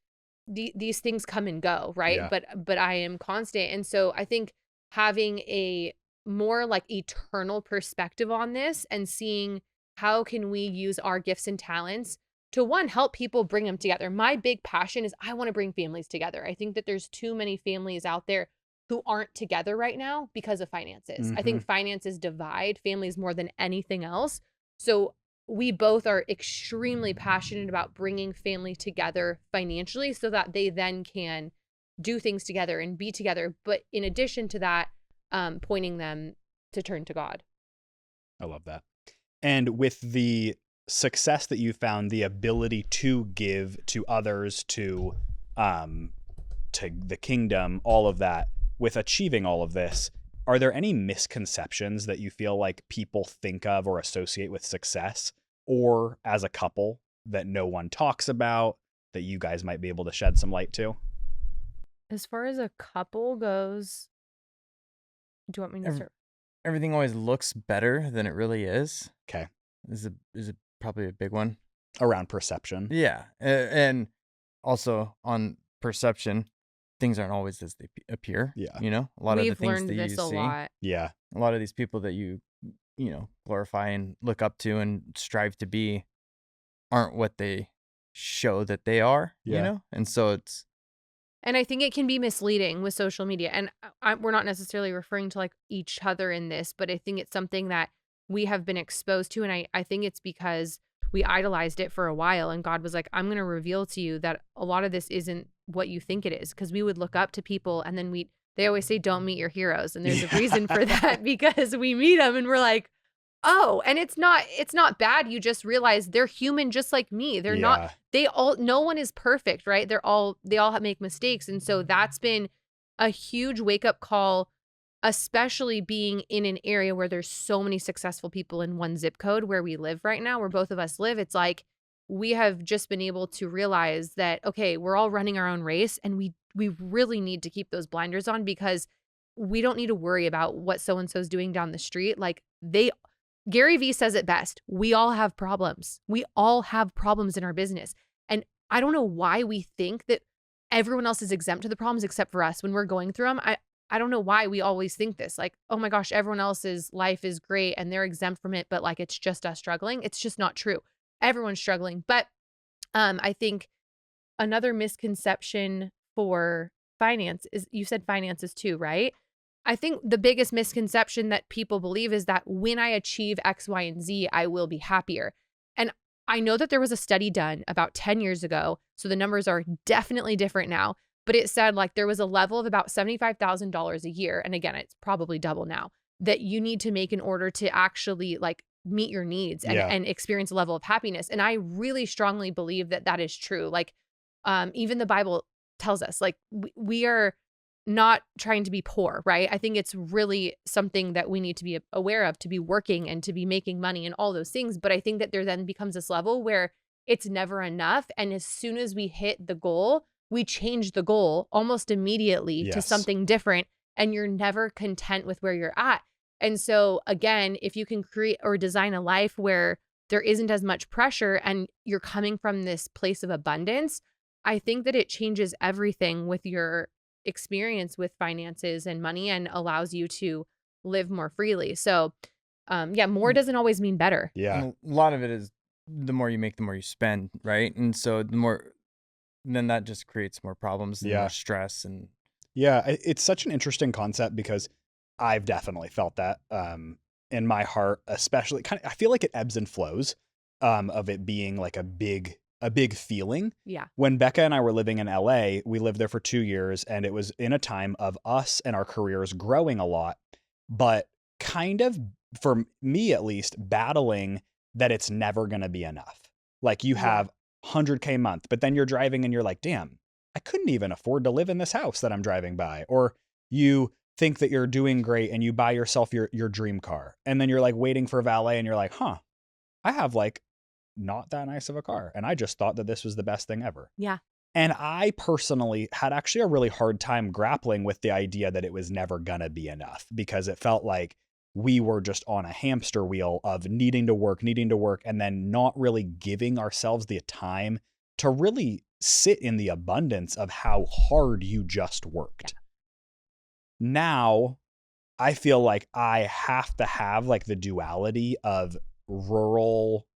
these things come and go. Right. Yeah. But I am constant. And so I think having a more like eternal perspective on this, and seeing how can we use our gifts and talents to, one, help people, bring them together. My big passion is I want to bring families together. I think that there's too many families out there who aren't together right now because of finances. I think finances divide families more than anything else. So we both are extremely passionate about bringing family together financially, so that they then can do things together and be together. But in addition to that, pointing them to turn to God. I love that. And with the success that you found, the ability to give to others, to to the kingdom, all of that, with achieving all of this, are there any misconceptions that you feel like people think of or associate with success, or as a couple, that no one talks about, that you guys might be able to shed some light to? As far as a couple goes, do you want me to Ev- start? Everything always looks better than it really is. Okay. Is probably a big one. Around perception. Yeah, and also on perception, things aren't always as they appear. Yeah. You know, a lot of the We've things learned that this you a see, lot. Yeah. a lot of these people that you glorify and look up to and strive to be aren't what they show that they are. Yeah. And so it's And I think it can be misleading with social media. And we're not necessarily referring to like each other in this, but I think it's something that we have been exposed to. And I think it's because we idolized it for a while. And God was like, I'm going to reveal to you that a lot of this isn't what you think it is. Because we would look up to people and then they always say, don't meet your heroes. And there's a reason for that, because we meet them and we're like, oh, and it's not bad. You just realize they're human just like me. They're not, no one is perfect, right? They all make mistakes. And so that's been a huge wake up call, especially being in an area where there's so many successful people in one zip code where we live right now, where both of us live. It's like, we have just been able to realize that, okay, we're all running our own race, and we really need to keep those blinders on, because we don't need to worry about what so-and-so's doing down the street. Like Gary Vee says it best. We all have problems. We all have problems in our business. And I don't know why we think that everyone else is exempt to the problems except for us when we're going through them. I don't know why we always think this. Like, oh my gosh, everyone else's life is great and they're exempt from it, but like it's just us struggling. It's just not true. Everyone's struggling. But I think another misconception for finance is, you said finances too, right? I think the biggest misconception that people believe is that when I achieve X, Y, and Z, I will be happier. And I know that there was a study done about 10 years ago, so the numbers are definitely different now, but it said like there was a level of about $75,000 a year. And again, it's probably double now, that you need to make in order to actually like meet your needs and experience a level of happiness. And I really strongly believe that that is true. Like, even the Bible tells us, like, we are not trying to be poor, right? I think it's really something that we need to be aware of, to be working and to be making money and all those things. But I think that there then becomes this level where it's never enough. And as soon as we hit the goal, we change the goal almost immediately to something different. And you're never content with where you're at. And so again, if you can create or design a life where there isn't as much pressure and you're coming from this place of abundance, I think that it changes everything with your experience with finances and money and allows you to live more freely. So more doesn't always mean better. Yeah. And a lot of it is the more you make, the more you spend, right? And so then that just creates more problems and more stress. And it's such an interesting concept, because I've definitely felt that in my heart, especially I feel like it ebbs and flows of it being like a big feeling. Yeah. When Becca and I were living in LA, we lived there for 2 years, and it was in a time of us and our careers growing a lot, but kind of, for me at least, battling that it's never going to be enough. Like, you have 100K a month, but then you're driving and you're like, damn, I couldn't even afford to live in this house that I'm driving by. Or you think that you're doing great and you buy yourself your dream car, and then you're like waiting for valet and you're like, I have like not that nice of a car, and I just thought that this was the best thing ever. Yeah. And I personally had actually a really hard time grappling with the idea that it was never gonna be enough, because it felt like we were just on a hamster wheel of needing to work, and then not really giving ourselves the time to really sit in the abundance of how hard you just worked. Now, I feel like I have to have like the duality of rural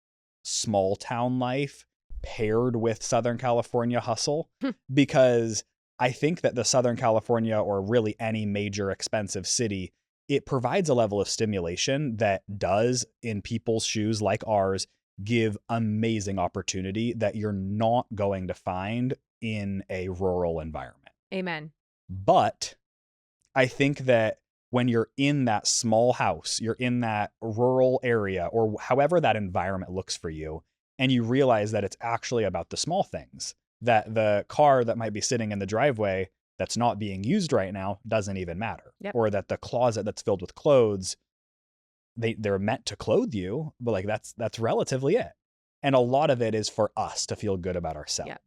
small town life paired with Southern California hustle, because I think that the Southern California, or really any major expensive city, it provides a level of stimulation that does, in people's shoes like ours, give amazing opportunity that you're not going to find in a rural environment. Amen. But I think that when you're in that small house, you're in that rural area, or however that environment looks for you, and you realize that it's actually about the small things, that the car that might be sitting in the driveway that's not being used right now doesn't even matter. Yep. Or that the closet that's filled with clothes, they're meant to clothe you, but like that's relatively it. And a lot of it is for us to feel good about ourselves. Yep.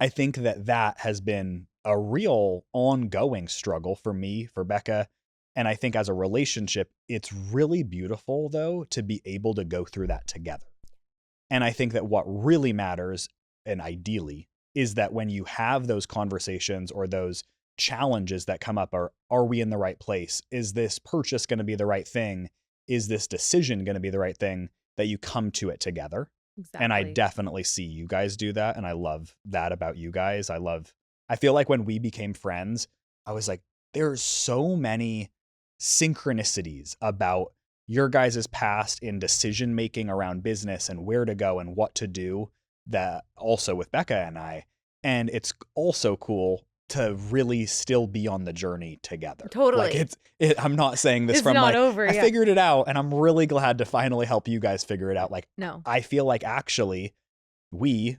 I think that has been a real ongoing struggle for me, for Becca. And I think as a relationship, it's really beautiful, though, to be able to go through that together. And I think that what really matters, and ideally, is that when you have those conversations or those challenges that come up, are we in the right place? Is this purchase going to be the right thing? Is this decision going to be the right thing? That you come to it together. Exactly. And I definitely see you guys do that. And I love that about you guys. I feel like when we became friends, I was like, there's so many synchronicities about your guys' past in decision making around business and where to go and what to do, that also with Becca and I. And it's also cool to really still be on the journey together. Totally. Like I'm not saying this It's from not like, over, I yeah. figured it out and I'm really glad to finally help you guys figure it out. Like, No. I feel like actually we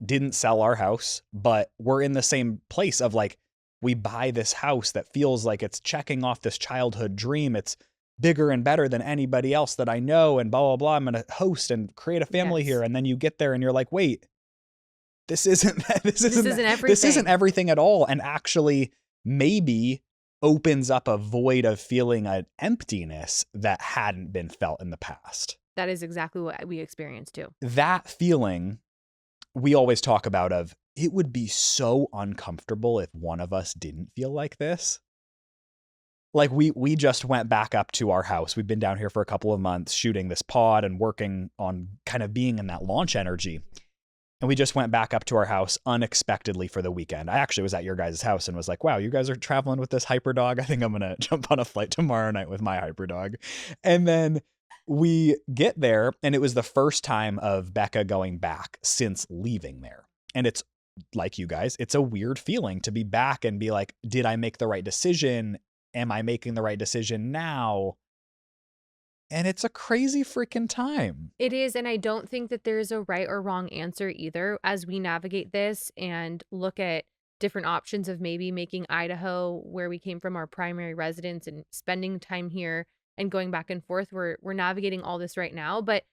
didn't sell our house, but we're in the same place of like, we buy this house that feels like it's checking off this childhood dream. It's bigger and better than anybody else that I know, and blah, blah, blah. I'm going to host and create a family Yes. here. And then you get there and you're like, wait, this isn't everything. This isn't everything at all. And actually maybe opens up a void of feeling an emptiness that hadn't been felt in the past. That is exactly what we experienced too. That feeling we always talk about of, it would be so uncomfortable if one of us didn't feel like this. Like we just went back up to our house. We've been down here for a couple of months shooting this pod and working on kind of being in that launch energy. And we just went back up to our house unexpectedly for the weekend. I actually was at your guys' house and was like, wow, you guys are traveling with this hyper dog. I think I'm going to jump on a flight tomorrow night with my hyper dog. And then we get there and it was the first time of Becca going back since leaving there. And it's like you guys, it's a weird feeling to be back and be like, did I make the right decision? Am I making the right decision now? And it's a crazy freaking time. It is. And I don't think that there's a right or wrong answer either as we navigate this and look at different options of maybe making Idaho, where we came from, our primary residence and spending time here and going back and forth. We're navigating all this right now. But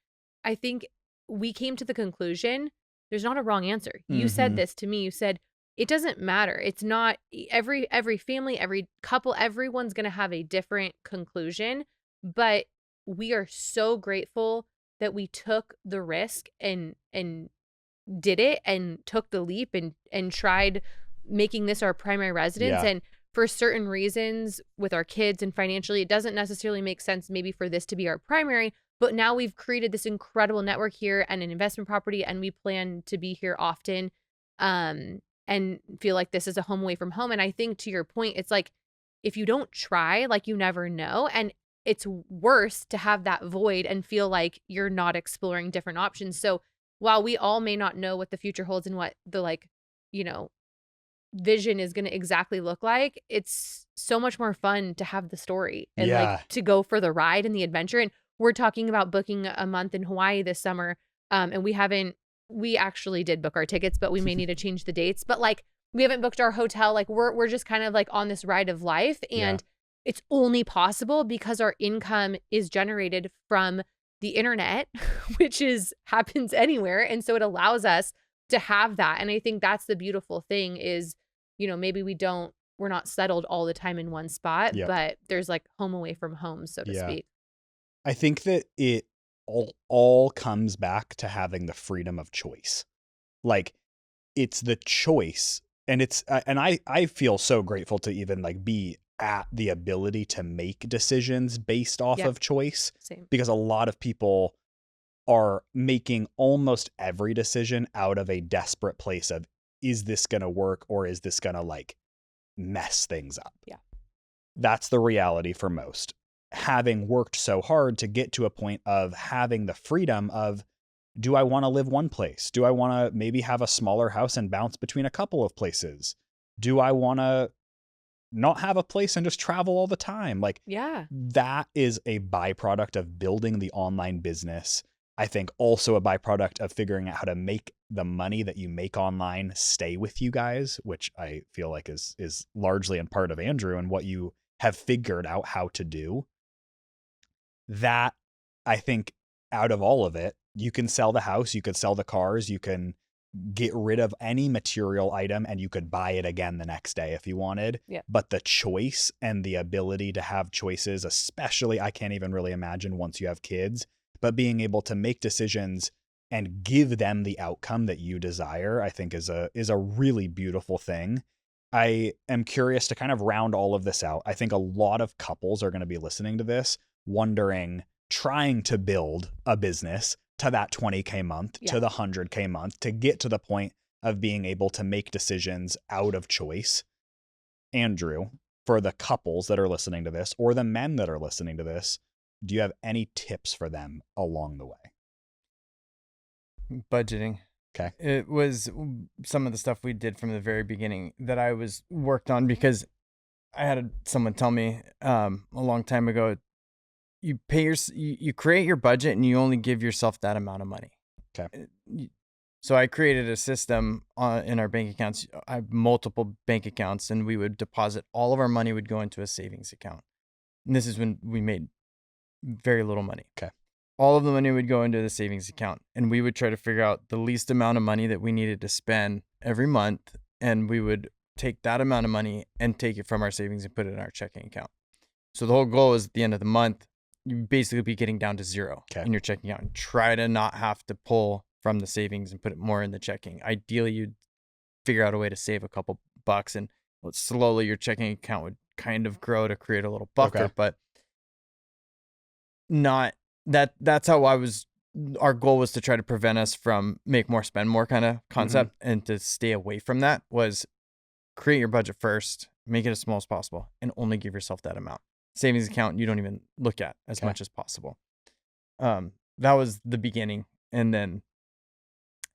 I think we came to the conclusion there's not a wrong answer. You said this to me. You said, it doesn't matter. It's not every family, every couple, everyone's going to have a different conclusion. But we are so grateful that we took the risk and did it and took the leap and tried making this our primary residence. Yeah. And for certain reasons with our kids and financially, it doesn't necessarily make sense maybe for this to be our primary, but now we've created this incredible network here and an investment property, and we plan to be here often and feel like this is a home away from home. And I think to your point, it's like, if you don't try, like, you never know. And it's worse to have that void and feel like you're not exploring different options. So while we all may not know what the future holds and what the, like, you know, vision is going to exactly look like, it's so much more fun to have the story and like to go for the ride and the adventure. And we're talking about booking a month in Hawaii this summer. And we actually did book our tickets, but we may need to change the dates. But like, we haven't booked our hotel. Like we're just kind of like on this ride of life. And it's only possible because our income is generated from the internet, which happens anywhere. And so it allows us to have that. And I think that's the beautiful thing is, you know, maybe we're not settled all the time in one spot, but there's like home away from home, so to speak. I think that it all comes back to having the freedom of choice. Like, it's the choice. And I feel so grateful to even like be at the ability to make decisions based off of choice. Same. Because a lot of people are making almost every decision out of a desperate place of, is this going to work or is this going to like mess things up? Yeah. That's the reality for most. Having worked so hard to get to a point of having the freedom of, do I want to live one place? Do I want to maybe have a smaller house and bounce between a couple of places? Do I want to not have a place and just travel all the time? Like, that is a byproduct of building the online business, I think also a byproduct of figuring out how to make the money that you make online stay with you guys, which I feel like is largely in part of Andrew and what you have figured out how to do. That, I think, out of all of it, you can sell the house, you could sell the cars, you can get rid of any material item, and you could buy it again the next day if you wanted. Yeah. But the choice and the ability to have choices, especially, I can't even really imagine once you have kids, but being able to make decisions and give them the outcome that you desire, I think is a really beautiful thing. I am curious to kind of round all of this out. I think a lot of couples are going to be listening to this wondering, trying to build a business to that 20K month, to the 100K month, to get to the point of being able to make decisions out of choice. Andrew, for the couples that are listening to this, or the men that are listening to this, do you have any tips for them along the way? Budgeting. Okay. It was some of the stuff we did from the very beginning that I was worked on, because I had someone tell me a long time ago, you create your budget and you only give yourself that amount of money. Okay. So I created a system in our bank accounts. I have multiple bank accounts, and we would deposit all of our money would go into a savings account. And this is when we made very little money. Okay. All of the money would go into the savings account, and we would try to figure out the least amount of money that we needed to spend every month. And we would take that amount of money and take it from our savings and put it in our checking account. So the whole goal is at the end of the month, you basically be getting down to zero in your checking account, and try to not have to pull from the savings and put it more in the checking. Ideally, you'd figure out a way to save a couple bucks, and slowly your checking account would kind of grow to create a little buffer, but not that's how our goal was to try to prevent us from make more, spend more kind of concept. And to stay away from that was create your budget first, make it as small as possible, and only give yourself that amount. Savings account, you don't even look at as much as possible. That was the beginning. And then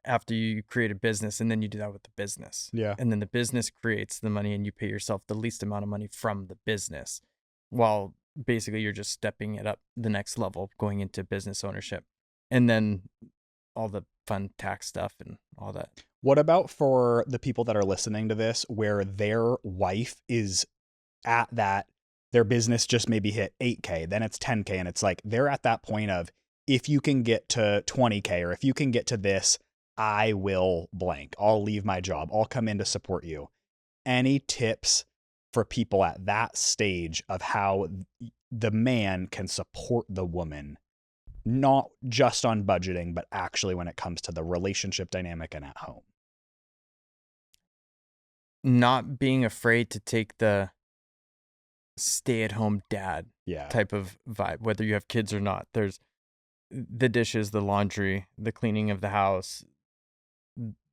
after you create a business, and then you do that with the business. Yeah. And then the business creates the money, and you pay yourself the least amount of money from the business, while basically you're just stepping it up the next level, going into business ownership. And then all the fun tax stuff and all that. What about for the people that are listening to this, where their wife is at that, their business just maybe hit 8K, then it's 10K, and it's like they're at that point of, if you can get to 20K, or if you can get to this, I will blank. I'll leave my job. I'll come in to support you. Any tips for people at that stage of how the man can support the woman, not just on budgeting, but actually when it comes to the relationship dynamic and at home? Not being afraid to take the stay-at-home dad type of vibe, whether you have kids or not. There's the dishes, the laundry, the cleaning of the house,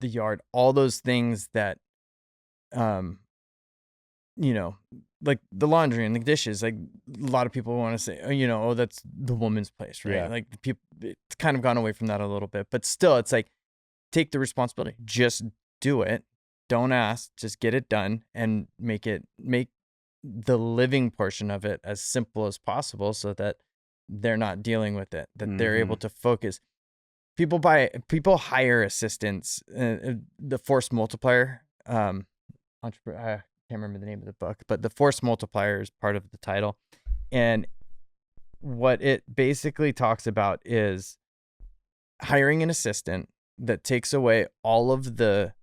the yard, all those things that, like the laundry and the dishes, like a lot of people want to say, oh, that's the woman's place, right? Yeah. Like the people, it's kind of gone away from that a little bit, but still, it's like, take the responsibility, just do it. Don't ask, just get it done, and make the living portion of it as simple as possible, so that they're not dealing with it, that they're able to focus. People hire assistants, the force multiplier, I can't remember the name of the book, but the force multiplier is part of the title. And what it basically talks about is hiring an assistant that takes away all of the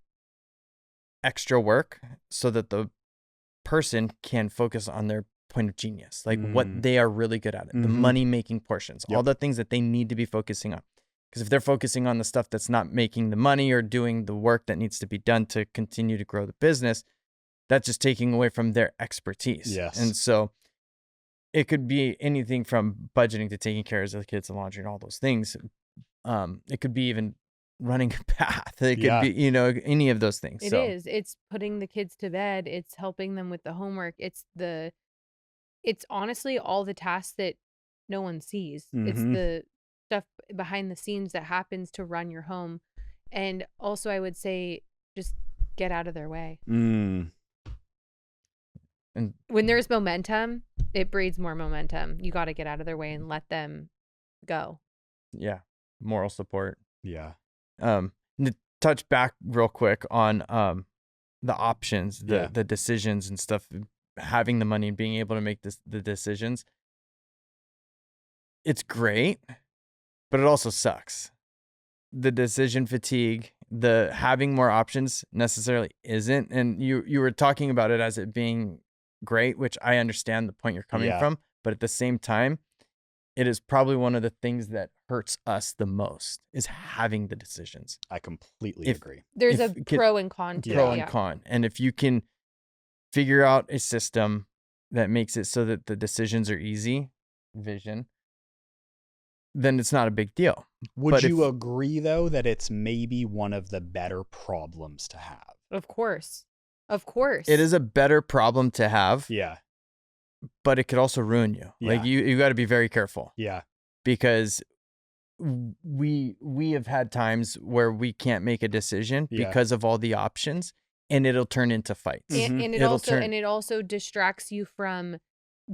extra work, so that the person can focus on their point of genius, like what they are really good at, the money making portions, all the things that they need to be focusing on. Because if they're focusing on the stuff that's not making the money or doing the work that needs to be done to continue to grow the business, that's just taking away from their expertise. Yes. And so it could be anything from budgeting to taking care of the kids, and laundry, and all those things. It could be even running a path. It could be, any of those things. It's putting the kids to bed. It's helping them with the homework. It's honestly all the tasks that no one sees. It's the stuff behind the scenes that happens to run your home. And also, I would say, just get out of their way. And when there's momentum, it breeds more momentum. You got to get out of their way and let them go. Yeah. moral support. Yeah. To touch back real quick on the options, Yeah. the decisions and stuff, having the money and being able to make the decisions. It's great, but it also sucks. The decision fatigue, the having more options necessarily isn't. And you were talking about it as it being great, which I understand the point you're coming Yeah. from, but at the same time, it is probably one of the things that hurts us the most is having the decisions. I completely If- agree. There's If a it could- pro and con to Pro it. and con. And if you can figure out a system that makes it so that the decisions are easy, vision, then it's not a big deal. Would But you if- agree, though, that it's maybe one of the better problems to have? Of course. Of course. It is a better problem to have, Yeah. but it could also ruin you. Like Yeah. you got to be very careful Yeah. because we have had times where we can't make a decision Yeah. because of all the options, and it'll turn into fights. Mhm. And It'll turn- it also distracts you from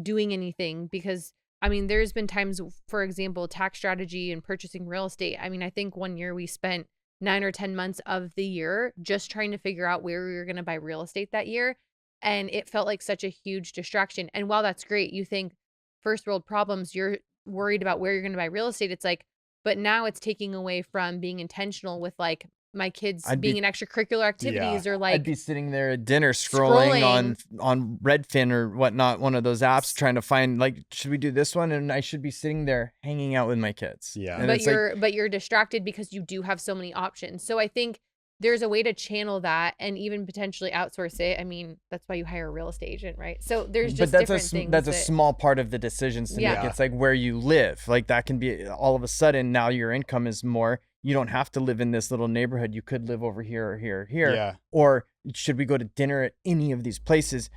doing anything because I mean there's been times, for example, tax strategy and purchasing real estate. I mean, I think one year we spent 9 or 10 months of the year just trying to figure out where we were going to buy real estate that year, and it felt like such a huge distraction. And while that's great, you think first world problems, you're worried about where you're going to buy real estate. It's like, but now it's taking away from being intentional with like my kids I'd being be- in extracurricular activities or like I'd be sitting there at dinner scrolling on Redfin or whatnot, one of those apps, trying to find like, should we do this one? And I should be sitting there hanging out with my kids. Yeah. And but it's like, but you're distracted because you do have so many options. So I think there's a way to channel that and even potentially outsource it. I mean, that's why you hire a real estate agent, right? So there's just different things. That's a that- small part of the decisions to Yeah. make. It's like where you live. Like that can be all of a sudden now your income is more. You don't have to live in this little neighborhood. You could live over here or here or here. Yeah. Or should we go to dinner at any of these places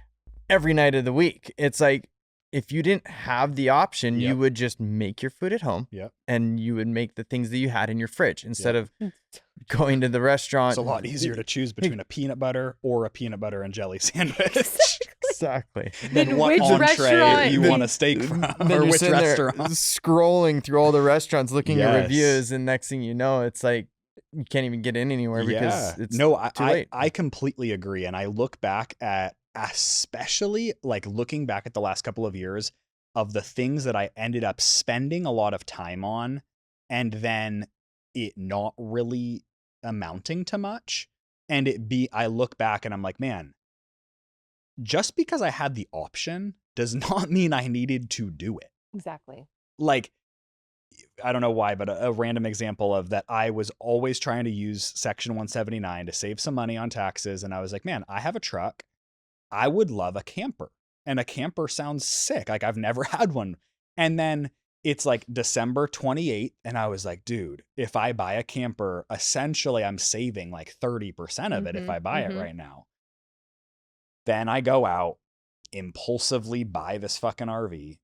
every night of the week? It's like if you didn't have the option, you Yep. would just make your food at home. Yep. And you would make the things that you had in your fridge instead Yep. of going to the restaurant. It's a lot easier to choose between a peanut butter or a peanut butter and jelly sandwich Exactly. Then than what which entree restaurant? you Then- want a steak from Then or you're which sitting there restaurant. scrolling through all the restaurants looking at Yes. reviews, and next thing you know, it's like you can't even get in anywhere because it's no, too I late. I completely agree, and I look back at especially like looking back at the last couple of years of the things that I ended up spending a lot of time on, and then it not really amounting to much, and I look back and I'm like, man, just because I had the option does not mean I needed to do it. Exactly. Like, I don't know why, but a random example of that, I was always trying to use Section 179 to save some money on taxes. And I was like, man, I have a truck. I would love a camper. And a camper sounds sick. Like, I've never had one. And then it's like December 28th. And I was like, dude, if I buy a camper, essentially I'm saving like 30% of it if I buy it right now. Then I go out, impulsively buy this fucking RV.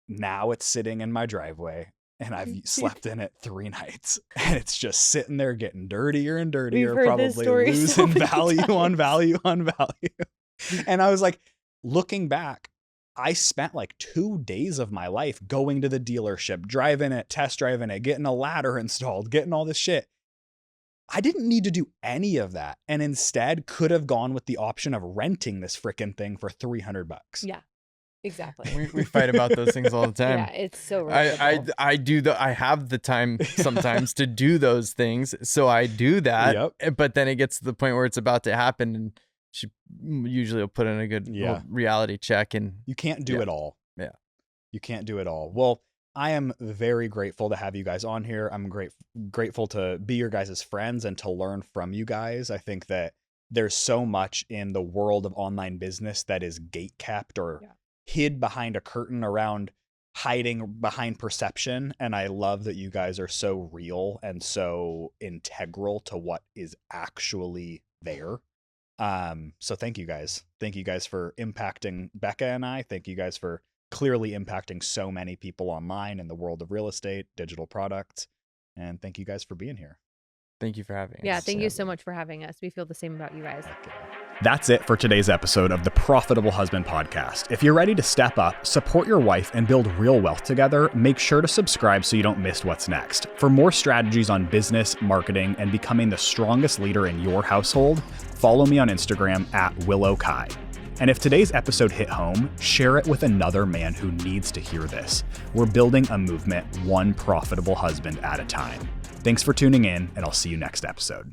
Now it's sitting in my driveway. And I've slept in it 3 nights, and it's just sitting there getting dirtier and dirtier, heard this probably story so losing many value on times. value on value. And I was like, looking back, I spent like 2 days of my life going to the dealership, driving it, test driving it, getting a ladder installed, getting all this shit. I didn't need to do any of that, and instead could have gone with the option of renting this freaking thing for $300. Yeah. Exactly. We fight about those things all the time. Yeah, it's so I have the time sometimes to do those things, so I do that. Yep. But then it gets to the point where it's about to happen, and she usually will put in a good little reality check, and You can't do it all. Yeah. You can't do it all. Well, I am very grateful to have you guys on here. I'm grateful to be your guys' friends and to learn from you guys. I think that there's so much in the world of online business that is gate-capped or hid behind a curtain around hiding behind perception. And I love that you guys are so real and so integral to what is actually there. So thank you guys. Thank you guys for impacting Becca and I. Thank you guys for clearly impacting so many people online in the world of real estate, digital products. And thank you guys for being here. thank you for having us. Yeah, thank you so much for having us. We feel the same about you guys. Okay. That's it for today's episode of the Profitable Husband Podcast. If you're ready to step up, support your wife, and build real wealth together, make sure to subscribe so you don't miss what's next. For more strategies on business, marketing, and becoming the strongest leader in your household, follow me on Instagram at WillowKai. And if today's episode hit home, share it with another man who needs to hear this. We're building a movement one profitable husband at a time. Thanks for tuning in, and I'll see you next episode.